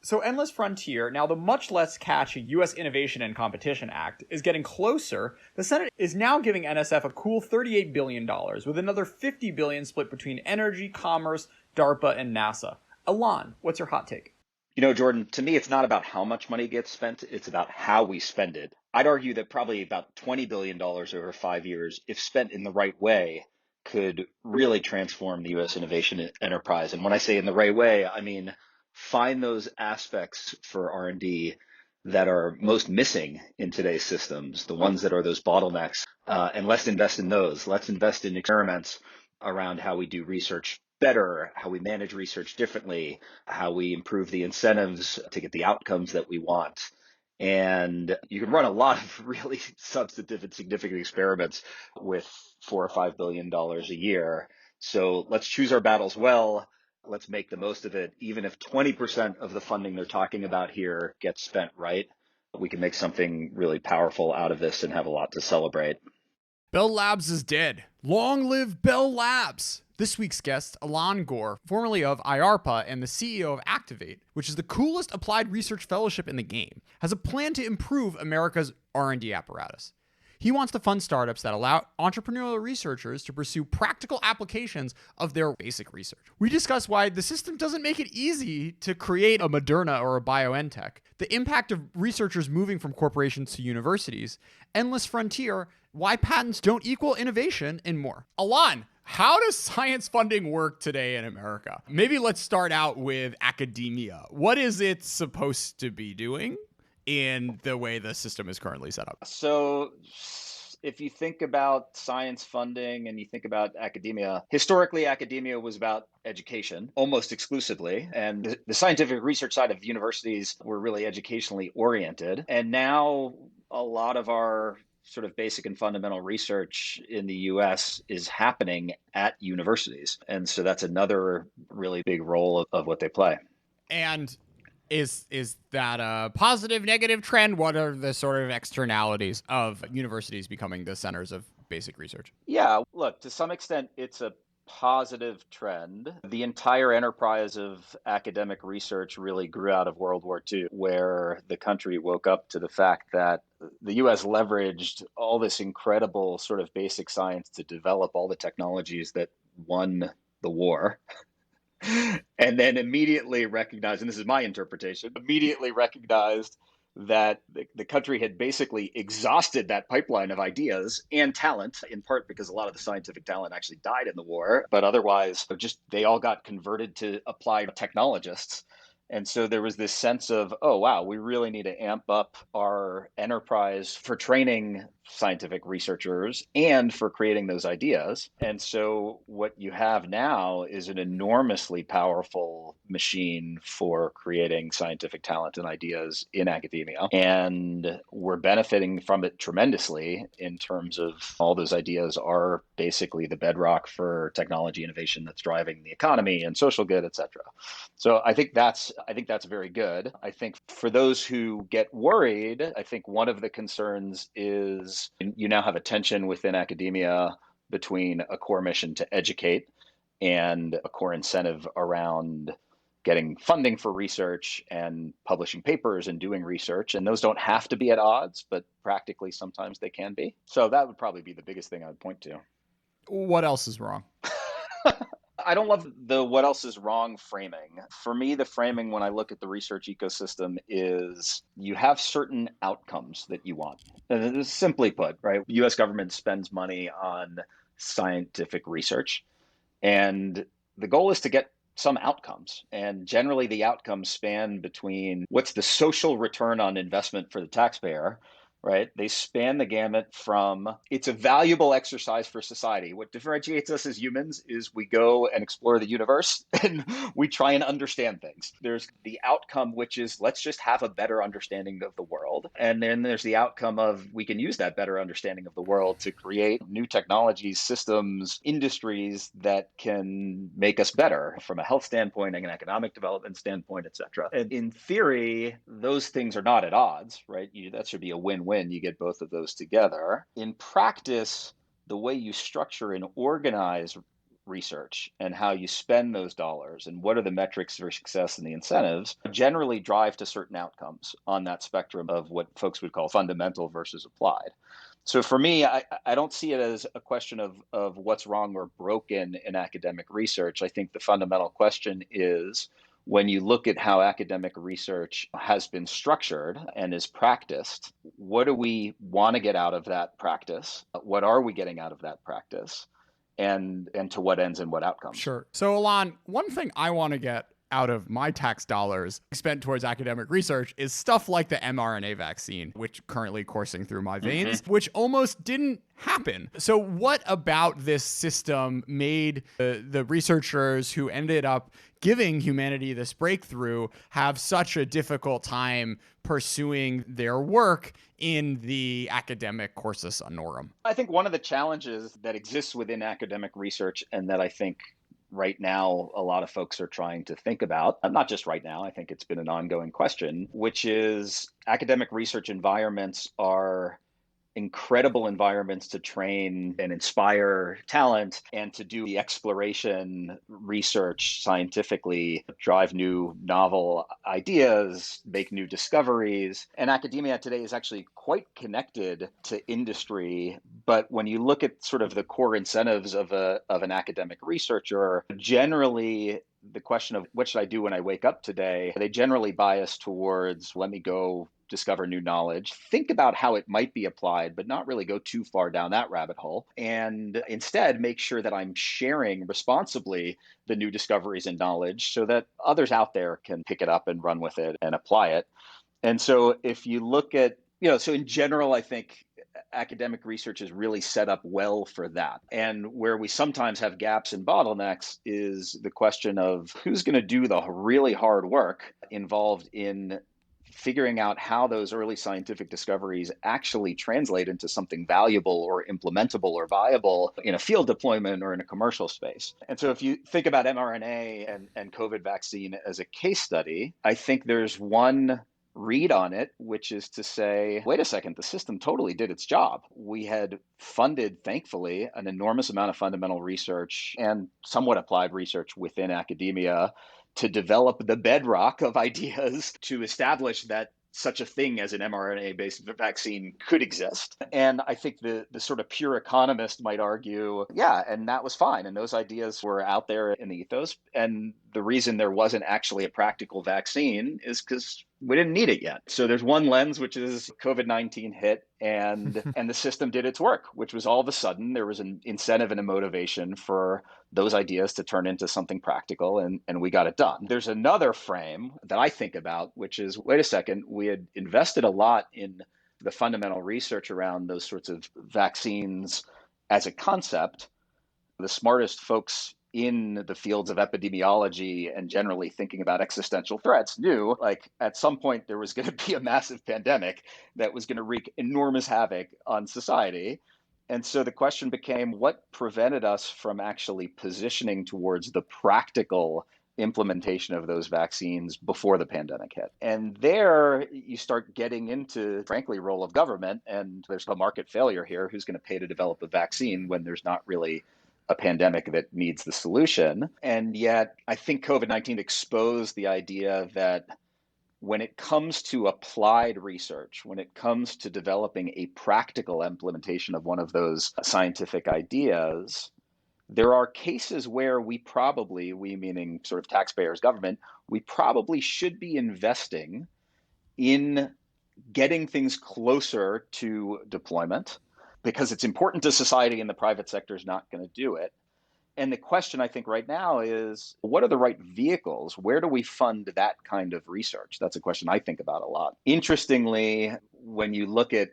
So Endless Frontier, now the much less catchy U.S. Innovation and Competition Act, is getting closer. The Senate is now giving NSF a cool $38 billion, with another $50 billion split between energy, commerce, DARPA, and NASA. Ilan, what's your hot take? Jordan, to me, it's not about how much money gets spent. It's about how we spend it. I'd argue that probably about $20 billion over 5 years, if spent in the right way, could really transform the U.S. innovation enterprise. And when I say in the right way, I mean find those aspects for R&D that are most missing in today's systems, the ones that are those bottlenecks, and let's invest in those. Let's invest in experiments around how we do research better, how we manage research differently, how we improve the incentives to get the outcomes that we want. And you can run a lot of really substantive and significant experiments with $4 or $5 billion a year. So let's choose our battles well. Let's make the most of it. Even if 20% of the funding they're talking about here gets spent right, we can make something really powerful out of this and have a lot to celebrate. Bell Labs is dead. Long live Bell Labs! This week's guest, Ilan Gur, formerly of IARPA and the CEO of Activate, which is the coolest applied research fellowship in the game, has a plan to improve America's R&D apparatus. He wants to fund startups that allow entrepreneurial researchers to pursue practical applications of their basic research. We discuss why the system doesn't make it easy to create a Moderna or a BioNTech, the impact of researchers moving from corporations to universities, Endless Frontier, why patents don't equal innovation, and more. Ilan, how does science funding work today in America? Maybe let's start out with academia. What is it supposed to be doing in the way the system is currently set up? So if you think about science funding and you think about academia, historically, academia was about education almost exclusively. And the scientific research side of universities were really educationally oriented. And now a lot of our sort of basic and fundamental research in the US is happening at universities. And so that's another really big role of what they play. And is that a positive, negative trend? What are the sort of externalities of universities becoming the centers of basic research? Yeah, look, to some extent, it's a positive trend. The entire enterprise of academic research really grew out of World War II, where the country woke up to the fact that the US leveraged all this incredible sort of basic science to develop all the technologies that won the war. And then immediately recognized, and this is my interpretation, immediately recognized that the country had basically exhausted that pipeline of ideas and talent, in part because a lot of the scientific talent actually died in the war, but otherwise just they all got converted to applied technologists. And so there was this sense of, oh, wow, we really need to amp up our enterprise for training scientific researchers and for creating those ideas. And so what you have now is an enormously powerful machine for creating scientific talent and ideas in academia. And we're benefiting from it tremendously in terms of all those ideas are basically the bedrock for technology innovation that's driving the economy and social good, et cetera. So I think that's very good. I think for those who get worried, I think one of the concerns is you now have a tension within academia between a core mission to educate and a core incentive around getting funding for research and publishing papers and doing research. And those don't have to be at odds, but practically sometimes they can be. So that would probably be the biggest thing I would point to. What else is wrong? I don't love the what else is wrong framing. For me, the framing when I look at the research ecosystem is you have certain outcomes that you want. And simply put, right? The US government spends money on scientific research, and the goal is to get some outcomes. And generally the outcomes span between what's the social return on investment for the taxpayer, right? They span the gamut from it's a valuable exercise for society. What differentiates us as humans is we go and explore the universe and we try and understand things. There's the outcome, which is let's just have a better understanding of the world. And then there's the outcome of we can use that better understanding of the world to create new technologies, systems, industries that can make us better from a health standpoint and an economic development standpoint, et cetera. And in theory, those things are not at odds, right? That should be a win-win. You get both of those together. In practice, the way you structure and organize research and how you spend those dollars and what are the metrics for success and the incentives generally drive to certain outcomes on that spectrum of what folks would call fundamental versus applied. So for me, I don't see it as a question of what's wrong or broken in academic research. I think the fundamental question is, when you look at how academic research has been structured and is practiced, what do we want to get out of that practice? What are we getting out of that practice? And to what ends and what outcomes? Sure. So, Ilan, one thing I want to get out of my tax dollars spent towards academic research is stuff like the mRNA vaccine, which currently coursing through my veins, which almost didn't happen. So what about this system made the researchers who ended up giving humanity this breakthrough have such a difficult time pursuing their work in the academic cursus honorum? I think one of the challenges that exists within academic research, and that I think right now a lot of folks are trying to think about, not just right now, I think it's been an ongoing question, which is academic research environments are incredible environments to train and inspire talent and to do the exploration research scientifically, drive new novel ideas, make new discoveries. And academia today is actually quite connected to industry. But when you look at sort of the core incentives of an academic researcher, generally the question of what should I do when I wake up today, they generally bias towards, let me go discover new knowledge, think about how it might be applied, but not really go too far down that rabbit hole. And instead, make sure that I'm sharing responsibly the new discoveries and knowledge so that others out there can pick it up and run with it and apply it. And so if you look at, so in general, I think academic research is really set up well for that. And where we sometimes have gaps and bottlenecks is the question of who's going to do the really hard work involved in figuring out how those early scientific discoveries actually translate into something valuable or implementable or viable in a field deployment or in a commercial space. And so if you think about mRNA and COVID vaccine as a case study, I think there's one read on it, which is to say, wait a second, the system totally did its job. We had funded, thankfully, an enormous amount of fundamental research and somewhat applied research within academia to develop the bedrock of ideas to establish that such a thing as an mRNA-based vaccine could exist. And I think the sort of pure economist might argue, yeah, and that was fine. And those ideas were out there in the ethos. And the reason there wasn't actually a practical vaccine is because we didn't need it yet. So there's one lens, which is COVID-19 hit and the system did its work, which was all of a sudden there was an incentive and a motivation for those ideas to turn into something practical, and we got it done. There's another frame that I think about, which is, wait a second, we had invested a lot in the fundamental research around those sorts of vaccines as a concept. The smartest folks in the fields of epidemiology and generally thinking about existential threats knew, like, at some point there was going to be a massive pandemic that was going to wreak enormous havoc on society. And so the question became, what prevented us from actually positioning towards the practical implementation of those vaccines before the pandemic hit? And there you start getting into, frankly, role of government, and there's a market failure here. Who's going to pay to develop a vaccine when there's not really a pandemic that needs the solution? And yet I think COVID-19 exposed the idea that when it comes to applied research, when it comes to developing a practical implementation of one of those scientific ideas, there are cases where we meaning sort of taxpayers, government, we probably should be investing in getting things closer to deployment, because it's important to society and the private sector is not going to do it. And the question I think right now is, what are the right vehicles? Where do we fund that kind of research? That's a question I think about a lot. Interestingly, when you look at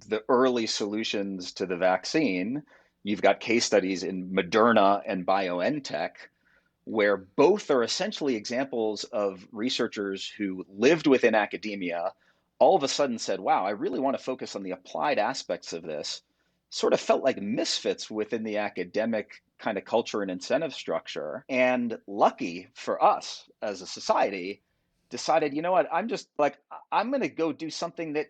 the early solutions to the vaccine, you've got case studies in Moderna and BioNTech, where both are essentially examples of researchers who lived within academia, all of a sudden said, wow, I really want to focus on the applied aspects of this, sort of felt like misfits within the academic kind of culture and incentive structure. And lucky for us as a society, decided, you know what, I'm going to go do something that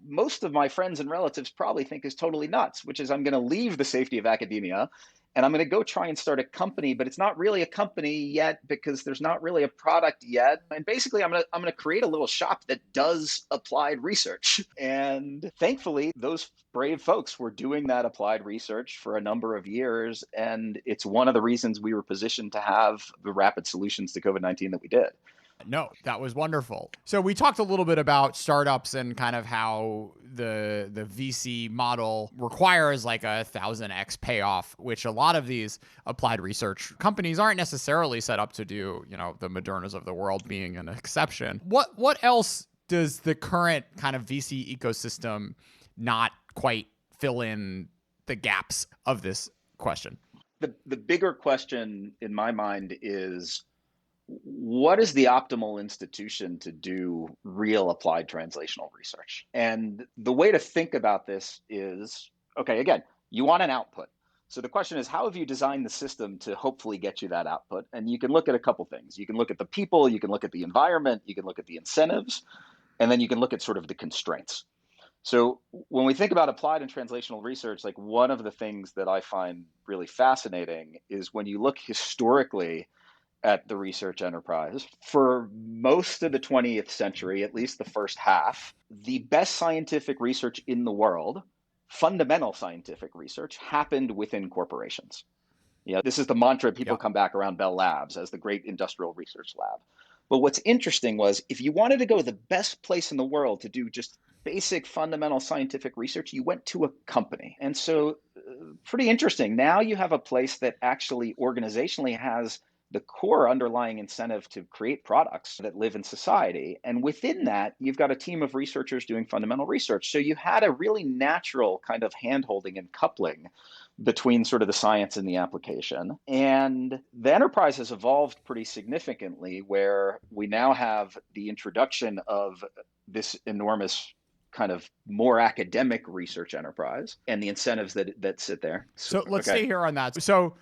most of my friends and relatives probably think is totally nuts, which is I'm going to leave the safety of academia and I'm going to go try and start a company, but it's not really a company yet because there's not really a product yet. And basically, I'm going to create a little shop that does applied research. And thankfully, those brave folks were doing that applied research for a number of years. And it's one of the reasons we were positioned to have the rapid solutions to COVID-19 that we did. No, that was wonderful. So we talked a little bit about startups and kind of how the VC model requires like 1,000x payoff, which a lot of these applied research companies aren't necessarily set up to do, the Modernas of the world being an exception. What else does the current kind of VC ecosystem not quite fill in the gaps of this question? The bigger question in my mind is, what is the optimal institution to do real applied translational research? And the way to think about this is, okay, again, you want an output. So the question is, how have you designed the system to hopefully get you that output? And you can look at a couple things. You can look at the people, you can look at the environment, you can look at the incentives, and then you can look at sort of the constraints. So when we think about applied and translational research, like one of the things that I find really fascinating is when you look historically at the research enterprise. For most of the 20th century, at least the first half, the best scientific research in the world, fundamental scientific research, happened within corporations. This is the mantra people come back around Bell Labs as the great industrial research lab. But what's interesting was, if you wanted to go to the best place in the world to do just basic fundamental scientific research, you went to a company. And so pretty interesting. Now you have a place that actually organizationally has the core underlying incentive to create products that live in society. And within that, you've got a team of researchers doing fundamental research. So you had a really natural kind of handholding and coupling between sort of the science and the application. And the enterprise has evolved pretty significantly, where we now have the introduction of this enormous kind of more academic research enterprise and the incentives that sit there. So let's stay here on that. So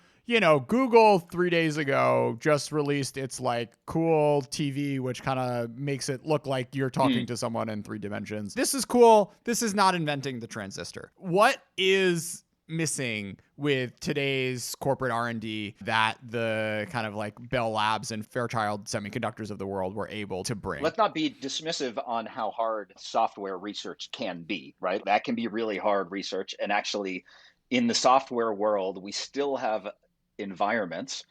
Google 3 days ago just released its like cool TV, which kind of makes it look like you're talking to someone in 3 dimensions. This is cool. This is not inventing the transistor. What is missing with today's corporate R&D that the kind of like Bell Labs and Fairchild Semiconductors of the world were able to bring? Let's not be dismissive on how hard software research can be, right? That can be really hard research. And actually, in the software world, we still have environments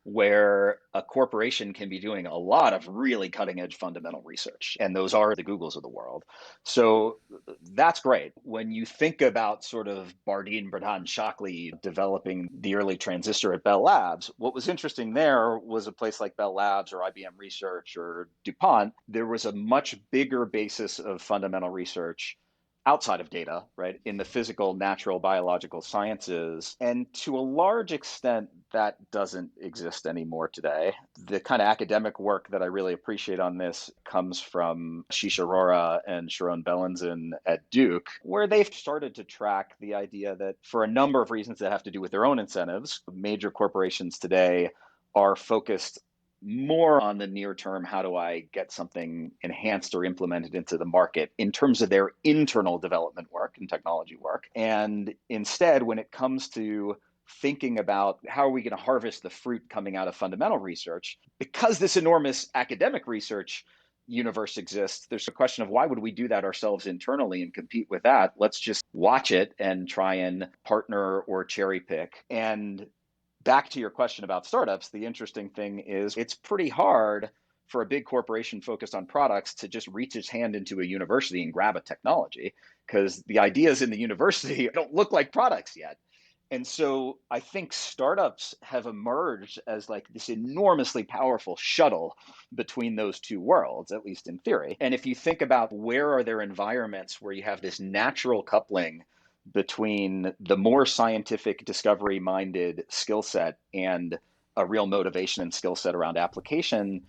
where a corporation can be doing a lot of really cutting edge fundamental research. And those are the Googles of the world. So that's great. When you think about sort of Bardeen Pradhan Shockley developing the early transistor at Bell Labs, what was interesting there was a place like Bell Labs or IBM Research or DuPont, there was a much bigger basis of fundamental research outside of data, right, in the physical, natural, biological sciences. And to a large extent, that doesn't exist anymore today. The kind of academic work that I really appreciate on this comes from Ashish Arora and Sharon Bellinson at Duke, where they've started to track the idea that for a number of reasons that have to do with their own incentives, major corporations today are focused more on the near term, how do I get something enhanced or implemented into the market in terms of their internal development work and technology work. And instead, when it comes to thinking about how are we going to harvest the fruit coming out of fundamental research, because this enormous academic research universe exists, there's a question of why would we do that ourselves internally and compete with that? Let's just watch it and try and partner or cherry pick. And back to your question about startups, the interesting thing is it's pretty hard for a big corporation focused on products to just reach its hand into a university and grab a technology, because the ideas in the university don't look like products yet. And so I think startups have emerged as like this enormously powerful shuttle between those two worlds, at least in theory. And if you think about where are there environments where you have this natural coupling between the more scientific discovery minded skill set and a real motivation and skill set around application,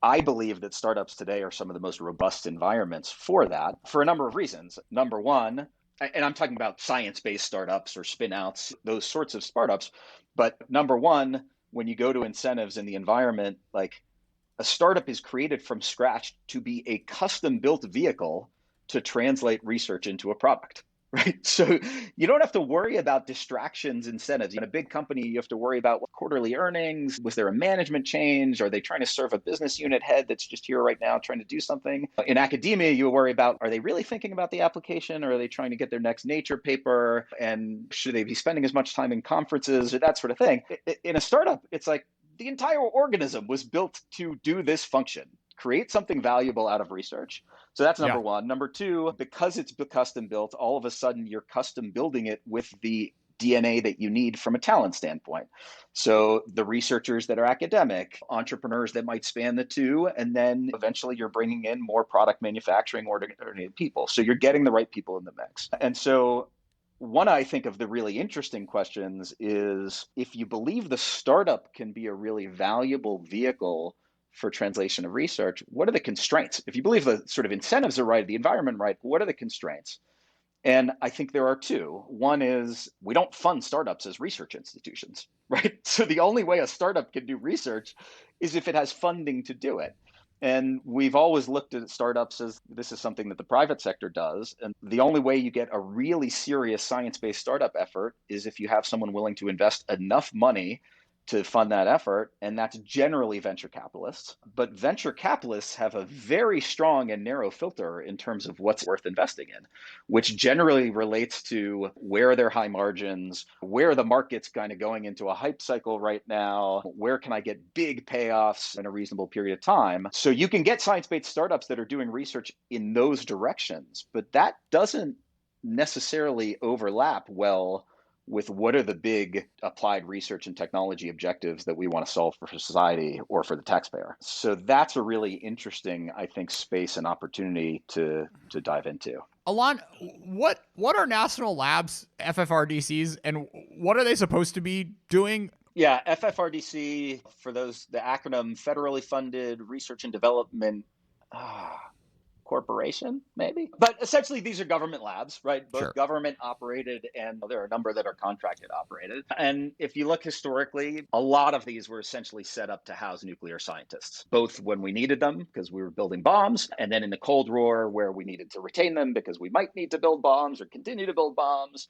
I believe that startups today are some of the most robust environments for that for a number of reasons. Number one, and I'm talking about science-based startups or spin-outs, those sorts of startups. But number one, when you go to incentives in the environment, like a startup is created from scratch to be a custom-built vehicle to translate research into a product. right? So you don't have to worry about distractions, incentives. In a big company, you have to worry about quarterly earnings. Was there a management change? Are they trying to serve a business unit head that's just here right now trying to do something? In academia, you worry about, are they really thinking about the application, or are they trying to get their next Nature paper? And should they be spending as much time in conferences or that sort of thing? In a startup, it's like the entire organism was built to do this function, create something valuable out of research. So that's number Yeah. one. Number two, because it's custom built, all of a sudden you're custom building it with the DNA that you need from a talent standpoint. So the researchers that are academic, entrepreneurs that might span the two, and then eventually you're bringing in more product manufacturing oriented people. So you're getting the right people in the mix. And so one, I think, of the really interesting questions is, if you believe the startup can be a really valuable vehicle for translation of research, what are the constraints? If you believe the sort of incentives are right, the environment right, what are the constraints? And I think there are two. One is, we don't fund startups as research institutions, right? So the only way a startup can do research is if it has funding to do it. And we've always looked at startups as this is something that the private sector does. And the only way you get a really serious science-based startup effort is if you have someone willing to invest enough money to fund that effort, and that's generally venture capitalists. But venture capitalists have a very strong and narrow filter in terms of what's worth investing in, which generally relates to where are their high margins, where the market's kind of going into a hype cycle right now, where can I get big payoffs in a reasonable period of time. So you can get science-based startups that are doing research in those directions, but that doesn't necessarily overlap well with what are the big applied research and technology objectives that we want to solve for society or for the taxpayer. So that's a really interesting, I think, space and opportunity to dive into. Ilan, what are national labs, FFRDCs, and what are they supposed to be doing? Yeah, FFRDC, for those, the acronym, federally funded research and development corporation, maybe. But essentially, these are government labs, right? Both Sure. government operated, and there are a number that are contracted operated. And if you look historically, a lot of these were essentially set up to house nuclear scientists, both when we needed them because we were building bombs, and then in the Cold War where we needed to retain them because we might need to build bombs or continue to build bombs.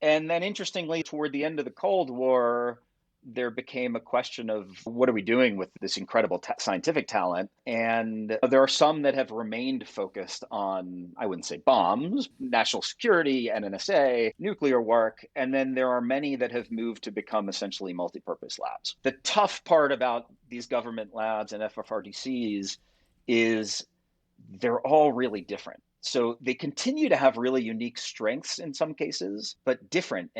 And then interestingly, toward the end of the Cold War, there became a question of what are we doing with this incredible scientific talent? And there are some that have remained focused on, I wouldn't say bombs, national security, NNSA, nuclear work. And then there are many that have moved to become essentially multi-purpose labs. The tough part about these government labs and FFRDCs is they're all really different. So they continue to have really unique strengths in some cases, but different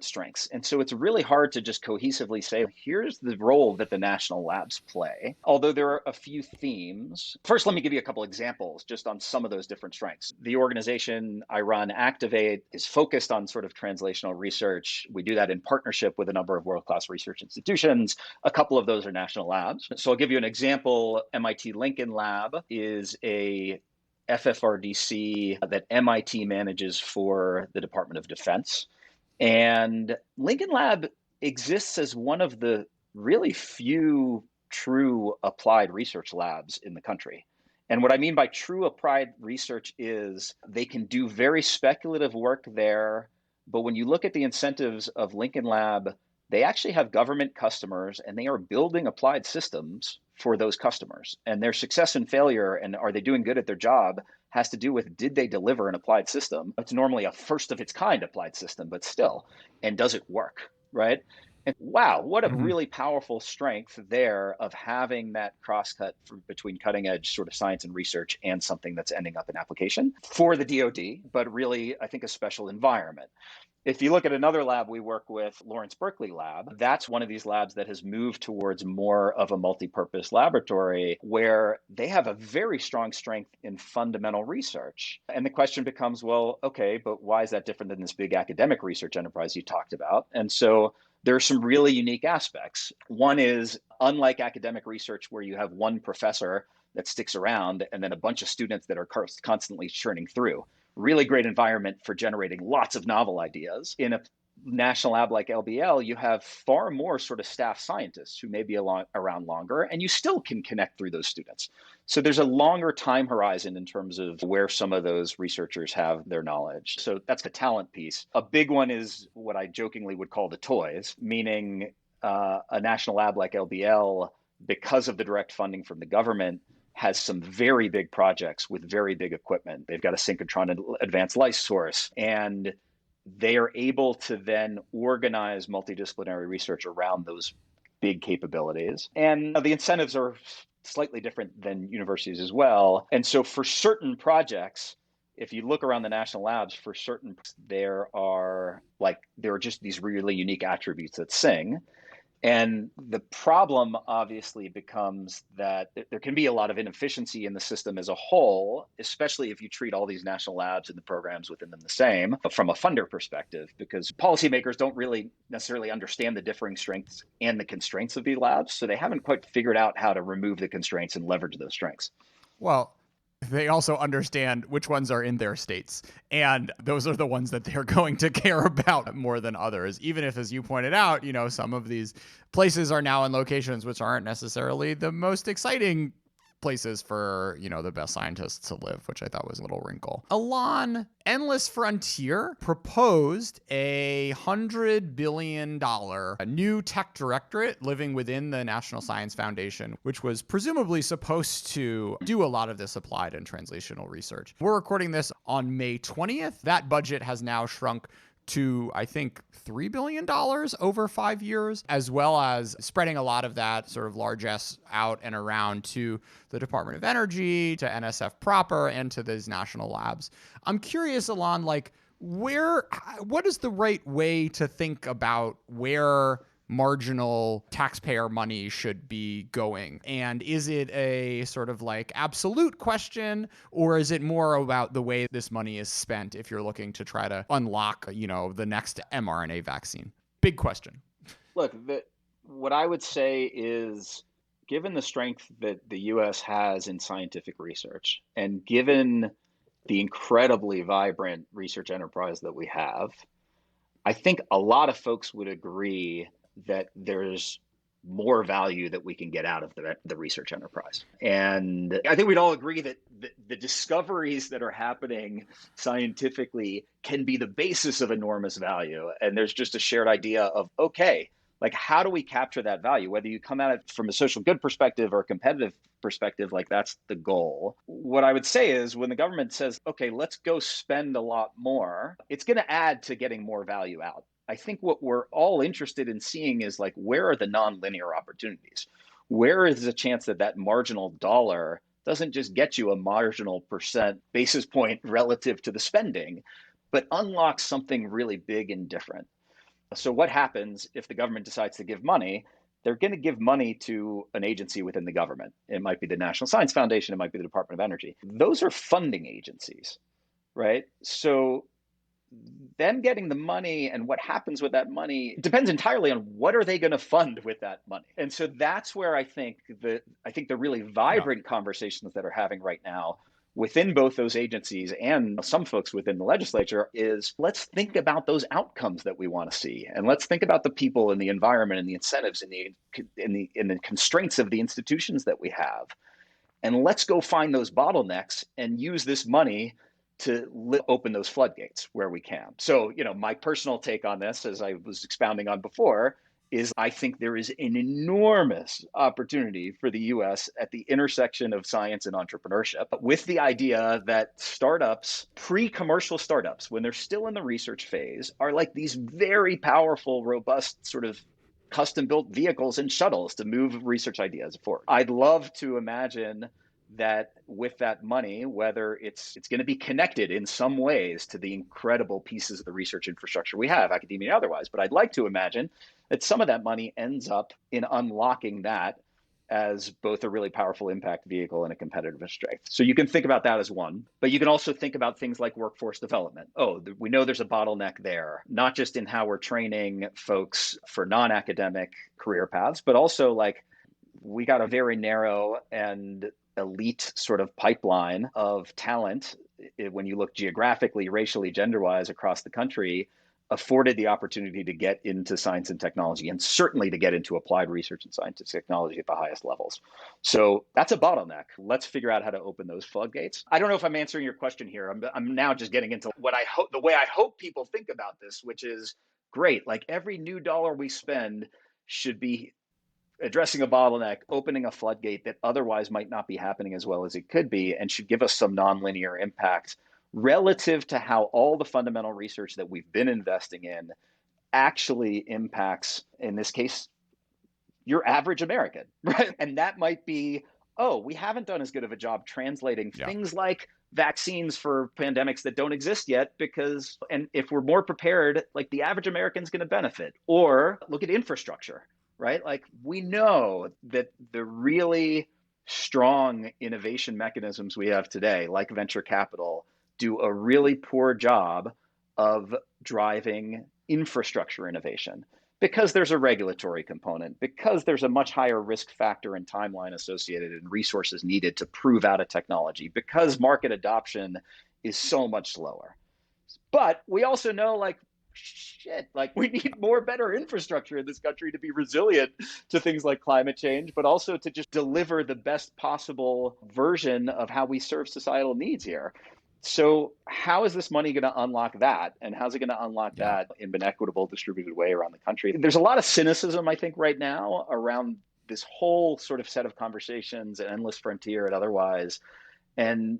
strengths. And so it's really hard to just cohesively say, here's the role that the national labs play. Although there are a few themes. First, let me give you a couple examples just on some of those different strengths. The organization I run, Activate, is focused on sort of translational research. We do that in partnership with a number of world-class research institutions. A couple of those are national labs. So I'll give you an example. MIT Lincoln Lab is a FFRDC that MIT manages for the Department of Defense. And Lincoln Lab exists as one of the really few true applied research labs in the country. And what I mean by true applied research is they can do very speculative work there, but when you look at the incentives of Lincoln Lab, they actually have government customers and they are building applied systems for those customers. And their success and failure, and are they doing good at their job, has to do with, did they deliver an applied system? It's normally a first of its kind applied system, but still, and does it work, right? And wow, what a really powerful strength there of having that crosscut between cutting edge sort of science and research and something that's ending up in application for the DoD, but really, I think, a special environment. If you look at another lab we work with, Lawrence Berkeley Lab, that's one of these labs that has moved towards more of a multi-purpose laboratory where they have a very strong strength in fundamental research. And the question becomes, well, okay, but why is that different than this big academic research enterprise you talked about? And so there are some really unique aspects. One is, unlike academic research where you have one professor that sticks around and then a bunch of students that are constantly churning through, really great environment for generating lots of novel ideas. In a national lab like LBL, you have far more sort of staff scientists who may be around longer, and you still can connect through those students. So there's a longer time horizon in terms of where some of those researchers have their knowledge. So that's the talent piece. A big one is what I jokingly would call the toys, meaning a national lab like LBL, because of the direct funding from the government, has some very big projects with very big equipment. They've got a synchrotron advanced light source, and they are able to then organize multidisciplinary research around those big capabilities. And the incentives are slightly different than universities as well. And so for certain projects, if you look around the national labs, for certain, there are just these really unique attributes that sing. And the problem obviously becomes that there can be a lot of inefficiency in the system as a whole, especially if you treat all these national labs and the programs within them the same from a funder perspective, because policymakers don't really necessarily understand the differing strengths and the constraints of these labs. So they haven't quite figured out how to remove the constraints and leverage those strengths. Well, they also understand which ones are in their states, and those are the ones that they're going to care about more than others, even if, as you pointed out, some of these places are now in locations which aren't necessarily the most exciting places for, the best scientists to live, which I thought was a little wrinkle. Ilan, Endless Frontier proposed a $100 billion new tech directorate living within the National Science Foundation, which was presumably supposed to do a lot of this applied and translational research. We're recording this on May 20th. That budget has now shrunk to, I think, $3 billion over 5 years, as well as spreading a lot of that sort of largesse out and around to the Department of Energy, to NSF proper, and to these national labs. I'm curious, Ilan, what is the right way to think about where marginal taxpayer money should be going? And is it a sort of absolute question, or is it more about the way this money is spent if you're looking to try to unlock, the next mRNA vaccine? Big question. Look, what I would say is, given the strength that the US has in scientific research, and given the incredibly vibrant research enterprise that we have, I think a lot of folks would agree that there's more value that we can get out of the research enterprise. And I think we'd all agree that the discoveries that are happening scientifically can be the basis of enormous value. And there's just a shared idea of, okay, how do we capture that value? Whether you come at it from a social good perspective or a competitive perspective, that's the goal. What I would say is, when the government says, okay, let's go spend a lot more, it's going to add to getting more value out. I think what we're all interested in seeing is where are the nonlinear opportunities? Where is the chance that marginal dollar doesn't just get you a marginal percent basis point relative to the spending, but unlocks something really big and different? So what happens if the government decides to give money? They're going to give money to an agency within the government. It might be the National Science Foundation. It might be the Department of Energy. Those are funding agencies, right? So them getting the money and what happens with that money depends entirely on what are they going to fund with that money. And so that's where I think the really vibrant conversations that are having right now within both those agencies and some folks within the legislature is, let's think about those outcomes that we want to see, and let's think about the people and the environment and the incentives and the constraints of the institutions that we have, and let's go find those bottlenecks and use this money to open those floodgates where we can. So, my personal take on this, as I was expounding on before, is I think there is an enormous opportunity for the US at the intersection of science and entrepreneurship, with the idea that startups, pre-commercial startups, when they're still in the research phase, are these very powerful, robust sort of custom-built vehicles and shuttles to move research ideas forward. I'd love to imagine that with that money, whether it's going to be connected in some ways to the incredible pieces of the research infrastructure we have, academia and otherwise, but I'd like to imagine that some of that money ends up in unlocking that as both a really powerful impact vehicle and a competitive strength. So you can think about that as one, but you can also think about things like workforce development. We know there's a bottleneck there, not just in how we're training folks for non-academic career paths, but also we got a very narrow and elite sort of pipeline of talent when you look geographically, racially, gender-wise across the country afforded the opportunity to get into science and technology, and certainly to get into applied research and scientific technology at the highest levels. So that's a bottleneck. Let's figure out how to open those floodgates. I don't know if I'm answering your question here. I'm now just getting into what I hope, the way I hope people think about this, which is great. Like every new dollar we spend should be addressing a bottleneck, opening a floodgate that otherwise might not be happening as well as it could be, and should give us some nonlinear impact relative to how all the fundamental research that we've been investing in actually impacts, in this case, your average American, right? And that might be, oh, we haven't done as good of a job translating things like vaccines for pandemics that don't exist yet, because, and if we're more prepared, like the average American's going to benefit. Or look at infrastructure, right? Like we know that the really strong innovation mechanisms we have today, like venture capital, do a really poor job of driving infrastructure innovation because there's a regulatory component, because there's a much higher risk factor and timeline associated and resources needed to prove out a technology, because market adoption is so much slower. But we also know, like, shit, like we need more better infrastructure in this country to be resilient to things like climate change, but also to just deliver the best possible version of how we serve societal needs here. So how is this money going to unlock that? And how's it going to unlock that in an equitable, distributed way around the country? There's a lot of cynicism, I think, right now around this whole sort of set of conversations, an endless frontier and otherwise. And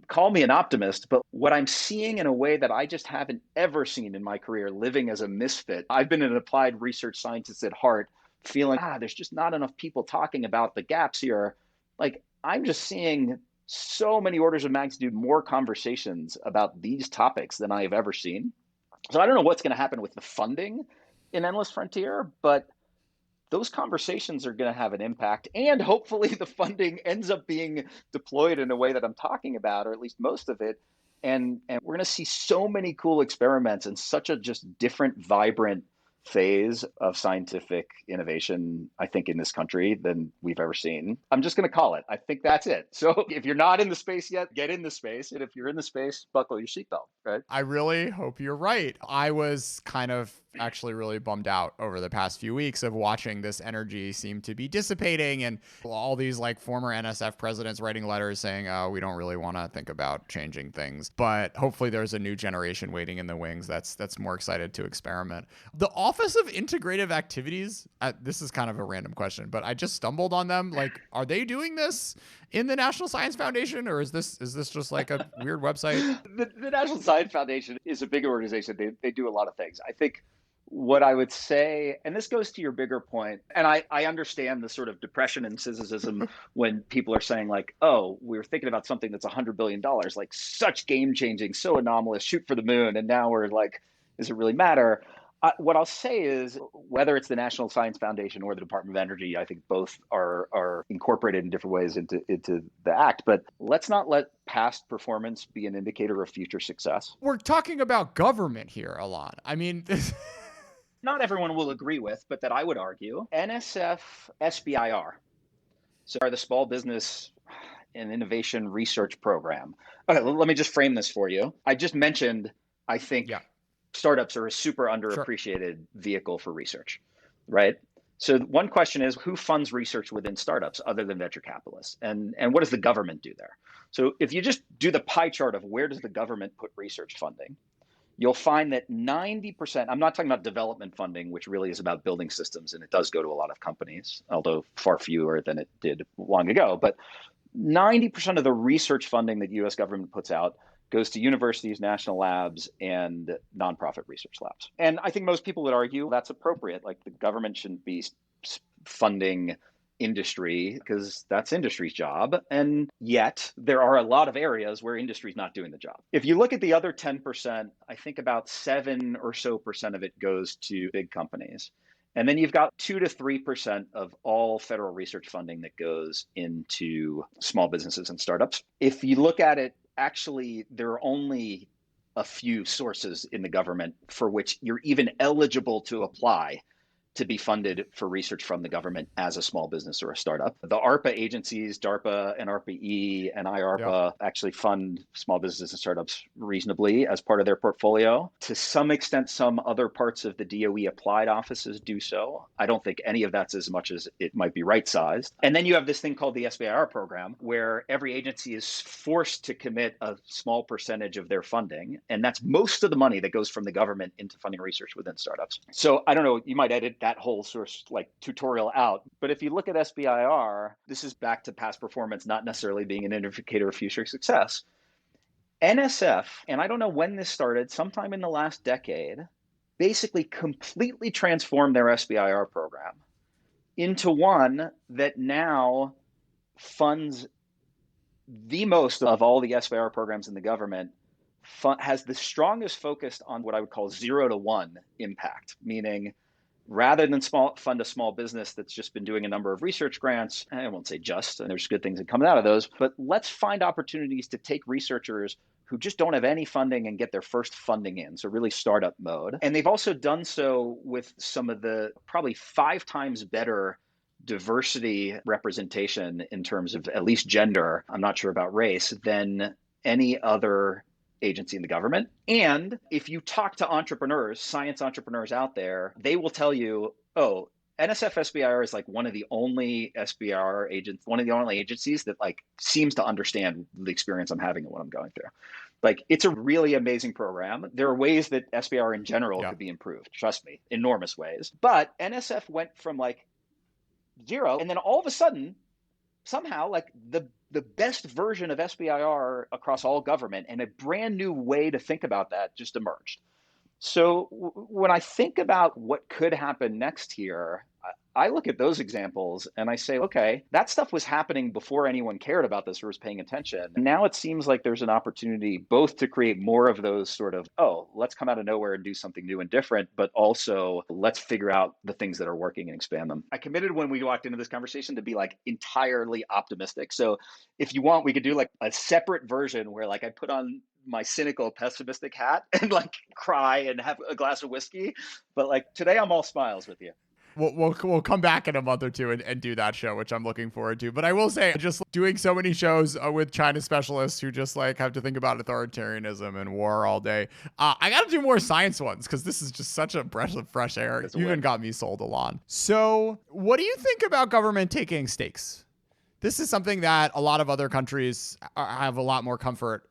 call me an optimist, but what I'm seeing in a way that I just haven't ever seen in my career, living as a misfit. I've been an applied research scientist at heart, feeling, there's just not enough people talking about the gaps here. Like, I'm just seeing so many orders of magnitude more conversations about these topics than I have ever seen. So I don't know what's going to happen with the funding in Endless Frontier, but those conversations are going to have an impact, and hopefully the funding ends up being deployed in a way that I'm talking about, or at least most of it. And we're going to see so many cool experiments and such a just different, vibrant phase of scientific innovation, I think, in this country than we've ever seen. I'm just going to call it. I think that's it. So if you're not in the space yet, get in the space. And if you're in the space, buckle your seatbelt, right? I really hope you're right. I was kind of actually really bummed out over the past few weeks of watching this energy seem to be dissipating, and all these like former NSF presidents writing letters saying, oh, we don't really want to think about changing things. But hopefully there's a new generation waiting in the wings that's more excited to experiment. The Office of Integrative Activities, this is kind of a random question, but I just stumbled on them. Like, are they doing this in the National Science Foundation, or is this just like a weird website? The National Science Foundation is a bigger organization. They do a lot of things. I think what I would say, and this goes to your bigger point, and I understand the sort of depression and cynicism when people are saying like, oh, we were thinking about something that's $100 billion, like such game changing, so anomalous, shoot for the moon. And now we're like, does it really matter? What I'll say is, whether it's the National Science Foundation or the Department of Energy, I think both are incorporated in different ways into the act. But let's not let past performance be an indicator of future success. We're talking about government here, Ilan. I mean, not everyone will agree with, but that I would argue, NSF SBIR, so are the Small Business and Innovation Research Program. Okay, let me just frame this for you. I just mentioned, I think, startups are a super underappreciated vehicle for research, right? So one question is, who funds research within startups other than venture capitalists? And what does the government do there? So if you just do the pie chart of where does the government put research funding, you'll find that 90%, I'm not talking about development funding, which really is about building systems, and it does go to a lot of companies, although far fewer than it did long ago. But 90% of the research funding that U.S. government puts out goes to universities, national labs, and nonprofit research labs. And I think most people would argue that's appropriate. Like, the government shouldn't be funding industry because that's industry's job. And yet there are a lot of areas where industry's not doing the job. If you look at the other 10%, I think about 7% or so of it goes to big companies. And then you've got 2 to 3% of all federal research funding that goes into small businesses and startups. If you look at it, actually, there are only a few sources in the government for which you're even eligible to apply to be funded for research from the government as a small business or a startup. The ARPA agencies, DARPA and ARPA-E and IARPA, actually fund small businesses and startups reasonably as part of their portfolio. To some extent, some other parts of the DOE applied offices do so. I don't think any of that's as much as it might be right-sized. And then you have this thing called the SBIR program, where every agency is forced to commit a small percentage of their funding. And that's most of the money that goes from the government into funding research within startups. So I don't know, you might edit that whole sort of like tutorial out. But if you look at SBIR, this is back to past performance, not necessarily being an indicator of future success. NSF, and I don't know when this started, sometime in the last decade, basically completely transformed their SBIR program into one that now funds the most of all the SBIR programs in the government, has the strongest focus on what I would call 0 to 1 impact, meaning rather than fund a small business that's just been doing a number of research grants, I won't say just, and there's good things that come out of those, but let's find opportunities to take researchers who just don't have any funding and get their first funding in, so really startup mode. And they've also done so with some of the probably 5 times better diversity representation in terms of at least gender, I'm not sure about race, than any other agency in the government. And if you talk to entrepreneurs, science entrepreneurs out there, they will tell you, oh, NSF SBIR is like one of the only SBIR agents, one of the only agencies that like seems to understand the experience I'm having and what I'm going through. Like, it's a really amazing program. There are ways that SBIR in general could be improved. Trust me, enormous ways. But NSF went from like 0, and then all of a sudden, somehow, like the best version of SBIR across all government and a brand new way to think about that just emerged. So when I think about what could happen next here, I look at those examples and I say, okay, that stuff was happening before anyone cared about this or was paying attention. Now it seems like there's an opportunity both to create more of those sort of, oh, let's come out of nowhere and do something new and different, but also let's figure out the things that are working and expand them. I committed when we walked into this conversation to be like entirely optimistic. So if you want, we could do like a separate version where like I put on my cynical, pessimistic hat and like cry and have a glass of whiskey. But like today, I'm all smiles with you. We'll come back in a month or two and do that show, which I'm looking forward to. But I will say, just doing so many shows with China specialists who just like have to think about authoritarianism and war all day. I got to do more science ones because this is just such a breath of fresh air. You even got me sold, Ilan. So what do you think about government taking stakes? This is something that a lot of other countries have a lot more comfort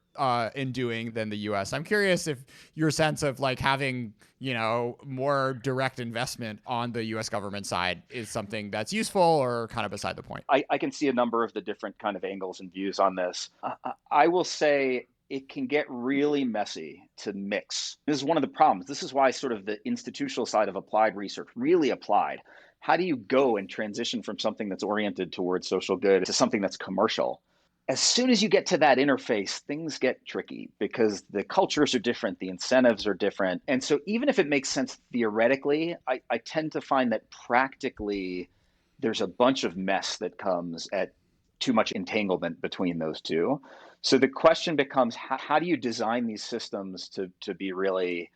in doing than the US. I'm curious if your sense of like having, you know, more direct investment on the US government side is something that's useful or kind of beside the point. I can see a number of the different kind of angles and views on this. I will say it can get really messy to mix. This is one of the problems. This is why sort of the institutional side of applied research, really applied. How do you go and transition from something that's oriented towards social good to something that's commercial? As soon as you get to that interface, things get tricky because the cultures are different, the incentives are different. And so even if it makes sense theoretically, I tend to find that practically there's a bunch of mess that comes at too much entanglement between those two. So the question becomes, how do you design these systems to be really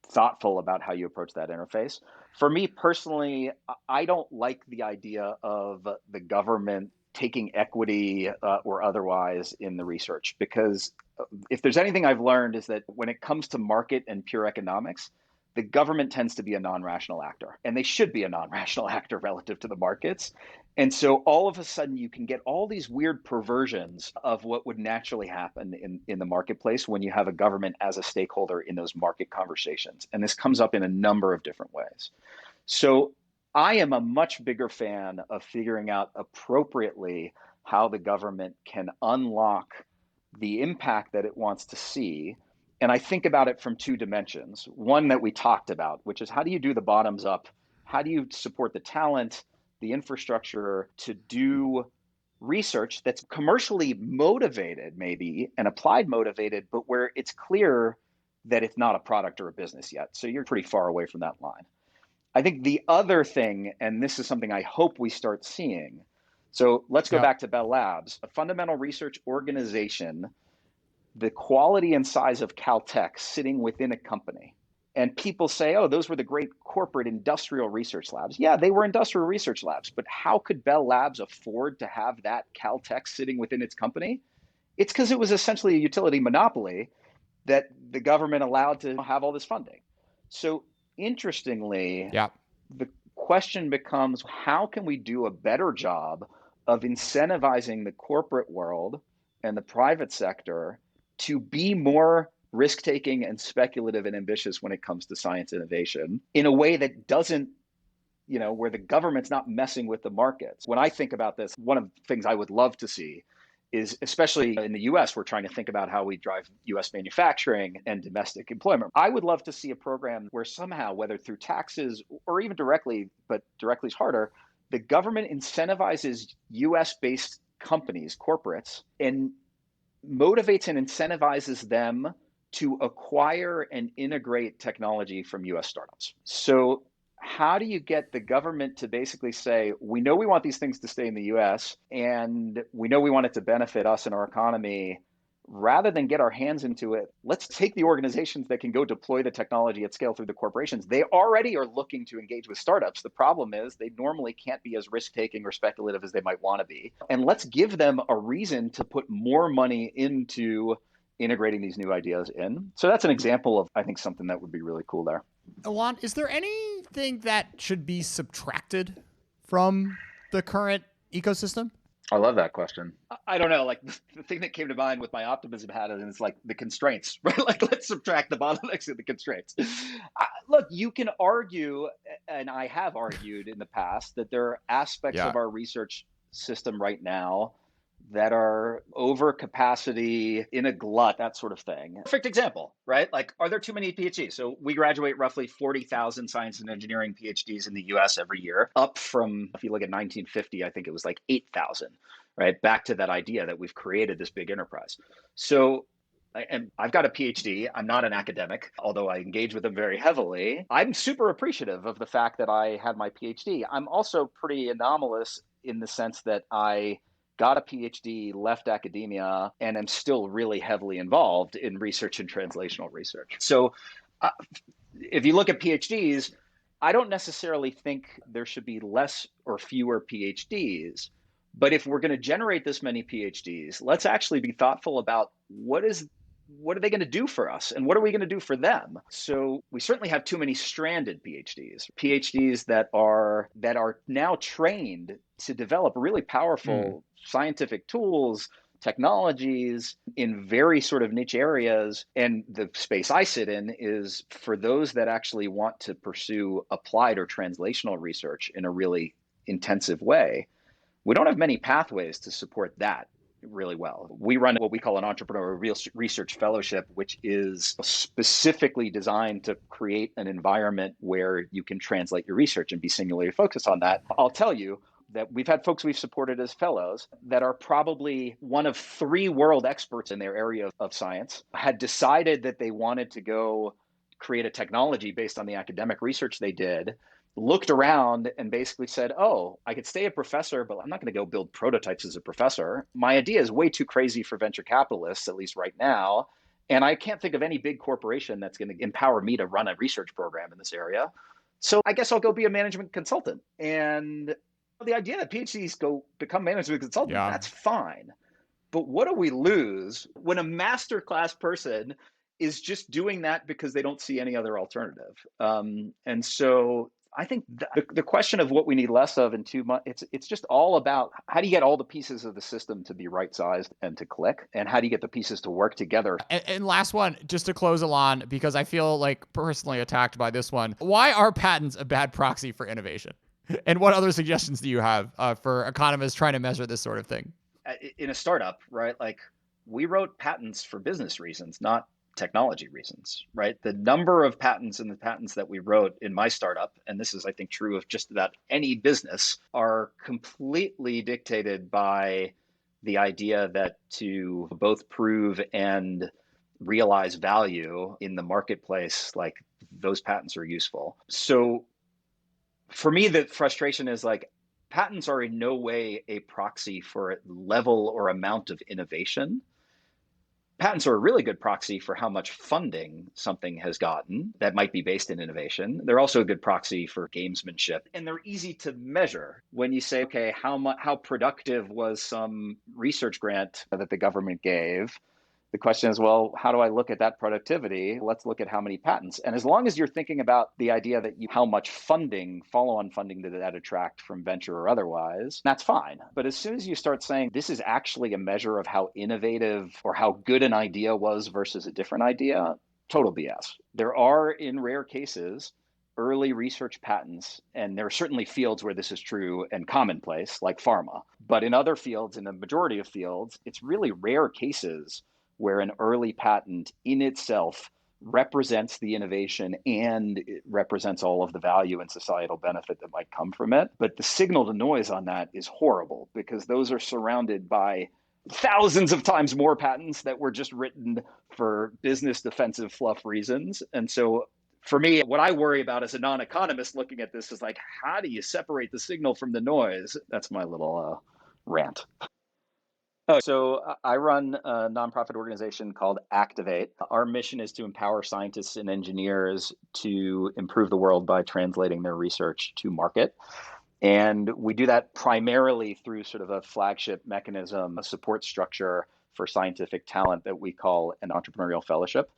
thoughtful about how you approach that interface? For me personally, I don't like the idea of the government taking equity or otherwise in the research, because if there's anything I've learned is that when it comes to market and pure economics, the government tends to be a non-rational actor, and they should be a non-rational actor relative to the markets. And so all of a sudden you can get all these weird perversions of what would naturally happen in the marketplace when you have a government as a stakeholder in those market conversations. And this comes up in a number of different ways. So I am a much bigger fan of figuring out appropriately how the government can unlock the impact that it wants to see. And I think about it from 2 dimensions. One that we talked about, which is how do you do the bottoms up? How do you support the talent, the infrastructure to do research that's commercially motivated maybe and applied motivated, but where it's clear that it's not a product or a business yet. So you're pretty far away from that line. I think the other thing, and this is something I hope we start seeing. So let's go back to Bell Labs, a fundamental research organization, the quality and size of Caltech sitting within a company. And people say, oh, those were the great corporate industrial research labs. Yeah, they were industrial research labs, but how could Bell Labs afford to have that Caltech sitting within its company? It's because it was essentially a utility monopoly that the government allowed to have all this funding. So interestingly, Yeah. the question becomes, how can we do a better job of incentivizing the corporate world and the private sector to be more risk-taking and speculative and ambitious when it comes to science innovation in a way that doesn't, where the government's not messing with the markets. When I think about this, one of the things I would love to see is, especially in the US, we're trying to think about how we drive US manufacturing and domestic employment. I would love to see a program where somehow, whether through taxes or even directly, but directly is harder, the government incentivizes US-based companies, corporates, and motivates and incentivizes them to acquire and integrate technology from US startups. So how do you get the government to basically say, we know we want these things to stay in the US and we know we want it to benefit us and our economy, rather than get our hands into it, let's take the organizations that can go deploy the technology at scale through the corporations. They already are looking to engage with startups. The problem is they normally can't be as risk-taking or speculative as they might want to be. And let's give them a reason to put more money into integrating these new ideas in. So that's an example of, I think, something that would be really cool there. Ilan, is there anything that should be subtracted from the current ecosystem? I love that question. I don't know. Like the thing that came to mind with my optimism hat is like the constraints, right? Like let's subtract the bottlenecks and the constraints. Look, you can argue, and I have argued in the past, that there are aspects of our research system right now that are over capacity, in a glut, that sort of thing. Perfect example, right? Like, are there too many PhDs? So we graduate roughly 40,000 science and engineering PhDs in the US every year, up from, if you look at 1950, I think it was like 8,000, right? Back to that idea that we've created this big enterprise. So and I've got a PhD. I'm not an academic, although I engage with them very heavily. I'm super appreciative of the fact that I had my PhD. I'm also pretty anomalous in the sense that I got a PhD, left academia, and am still really heavily involved in research and translational research. So if you look at PhDs, I don't necessarily think there should be less or fewer PhDs. But if we're going to generate this many PhDs, let's actually be thoughtful about what are they going to do for us and what are we going to do for them? So we certainly have too many stranded PhDs that are now trained to develop really powerful scientific tools, technologies in very sort of niche areas. And the space I sit in is for those that actually want to pursue applied or translational research in a really intensive way. We don't have many pathways to support that really well. We run what we call an entrepreneurial research fellowship, which is specifically designed to create an environment where you can translate your research and be singularly focused on that. I'll tell you that we've had folks we've supported as fellows that are probably one of 3 world experts in their area of science, had decided that they wanted to go create a technology based on the academic research they did, looked around and basically said, oh, I could stay a professor, but I'm not going to go build prototypes as a professor. My idea is way too crazy for venture capitalists, at least right now. And I can't think of any big corporation that's going to empower me to run a research program in this area. So I guess I'll go be a management consultant. And the idea that PhDs go become management consultants, that's fine. But what do we lose when a masterclass person is just doing that because they don't see any other alternative? And so I think the question of what we need less of in 2 months, it's just all about how do you get all the pieces of the system to be right-sized and to click, and how do you get the pieces to work together? And last one, just to close, Ilan, because I feel like personally attacked by this one. Why are patents a bad proxy for innovation? And what other suggestions do you have for economists trying to measure this sort of thing? In a startup, right? Like we wrote patents for business reasons, not technology reasons, right? The number of patents and the patents that we wrote in my startup, and this is, I think, true of just about any business, are completely dictated by the idea that to both prove and realize value in the marketplace, like those patents are useful. So for me, the frustration is like, patents are in no way a proxy for level or amount of innovation. Patents are a really good proxy for how much funding something has gotten that might be based in innovation. They're also a good proxy for gamesmanship, and they're easy to measure. When you say, okay, how productive was some research grant that the government gave? The question is, well, how do I look at that productivity? Let's look at how many patents. And as long as you're thinking about the idea that how much funding, follow-on funding did that attract from venture or otherwise, that's fine. But as soon as you start saying this is actually a measure of how innovative or how good an idea was versus a different idea, total BS. There are, in rare cases, early research patents, and there are certainly fields where this is true and commonplace, like pharma. But in other fields, in the majority of fields, it's really rare cases where an early patent in itself represents the innovation and it represents all of the value and societal benefit that might come from it. But the signal to noise on that is horrible because those are surrounded by thousands of times more patents that were just written for business defensive fluff reasons. And so for me, what I worry about as a non-economist looking at this is like, how do you separate the signal from the noise? That's my little rant. So I run a nonprofit organization called Activate. Our mission is to empower scientists and engineers to improve the world by translating their research to market. And we do that primarily through sort of a flagship mechanism, a support structure for scientific talent that we call an entrepreneurial fellowship.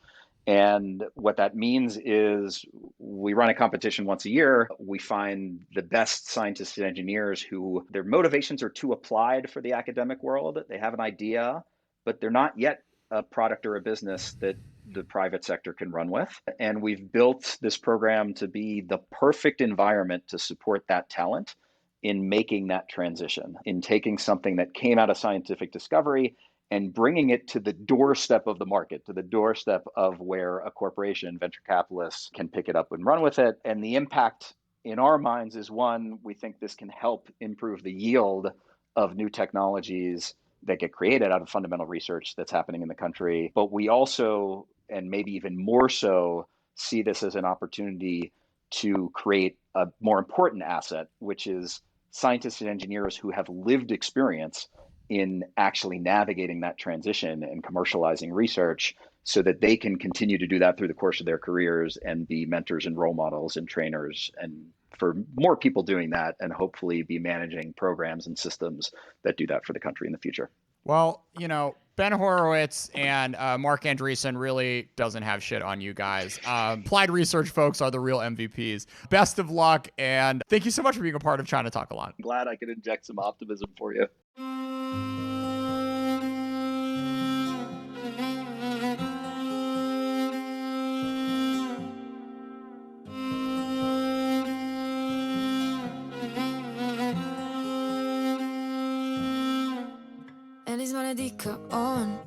And what that means is we run a competition once a year. We find the best scientists and engineers who their motivations are too applied for the academic world. They have an idea, but they're not yet a product or a business that the private sector can run with. And we've built this program to be the perfect environment to support that talent in making that transition, in taking something that came out of scientific discovery and bringing it to the doorstep of the market, to the doorstep of where a corporation, venture capitalists can pick it up and run with it. And the impact in our minds is one, we think this can help improve the yield of new technologies that get created out of fundamental research that's happening in the country. But we also, and maybe even more so, see this as an opportunity to create a more important asset, which is scientists and engineers who have lived experience in actually navigating that transition and commercializing research so that they can continue to do that through the course of their careers and be mentors and role models and trainers, and for more people doing that and hopefully be managing programs and systems that do that for the country in the future. Well, Ben Horowitz and Mark Andreessen really doesn't have shit on you guys. Applied research folks are the real MVPs. Best of luck, and thank you so much for being a part of ChinaTalk, Ilan. I'm glad I could inject some optimism for you. אין לי זמן לדיכאון,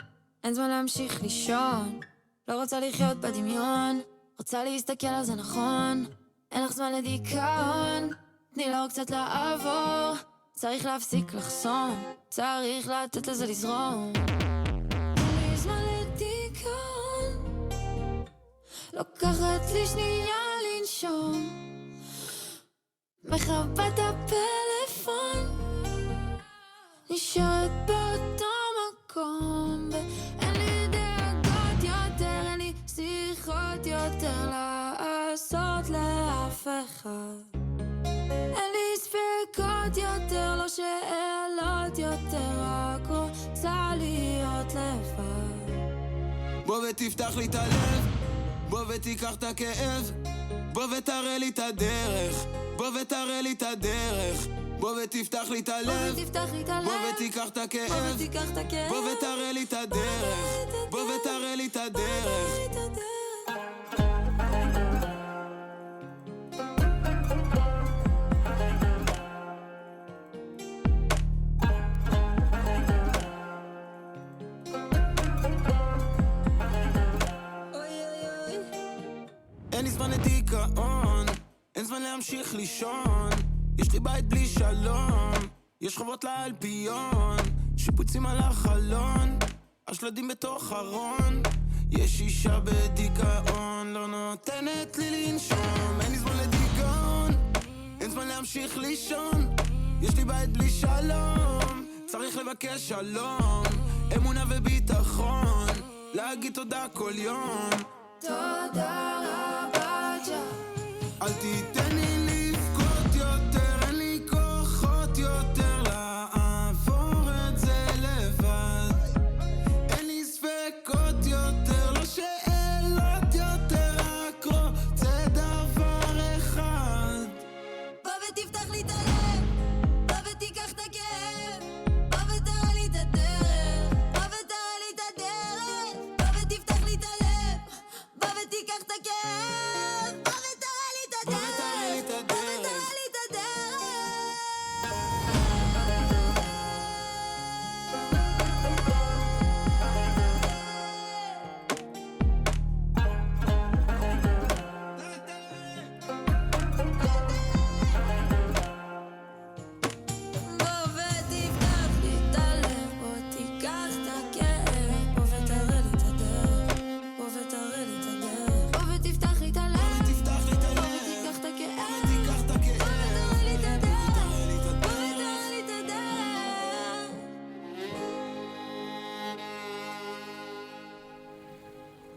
אין זמן להמשיך לישון, לא רוצה לחיות בדמיון, רוצה להסתכל על זה נכון. אין לך זמן לדיכאון, תני לו קצת לעבור, צריך להפסיק לחסום, צריך לתת לזה לזרום. אין לי זמן לדיכאון, לוקחת לי שנייה לנשום, מכבת הפלאפון, נשארת באותו מקום, ואין לי דאגות יותר, אין לי שיחות יותר לעשות לאף אחד. אין לי ספקות יותר, לא שאלות יותר, רק רוצה להיות לבד. בוא ותפתח לי את הלב, בוא ותיקח את הכאב, בוא ותראה לי את הדרך, בוא ותראה לי את הדרך. בוא ותפתח לי את הלב, בוא ותיקח את הכאב, בוא ותראה לי את הדרך, בוא ותראה לי את הדרך. אין לי זמן לדיכאון, אין זמן להמשיך לישון, יש לי בית בלי שלום, יש חובות לאלפיון, שיפוצים על החלון, השלדים בתוך ארון, יש אישה בדיכאון, לא נותנת לי לנשום. אין לי זמן לדיכאון, אין זמן להמשיך לישון, יש לי בית בלי שלום, צריך לבקש שלום, אמונה וביטחון, להגיד תודה כל יום. תודה רבה ג'ה. אל תיתן לי לבכות יותר, אין לי כוחות יותר לעבור את זה לבד. אין לי ספקות יותר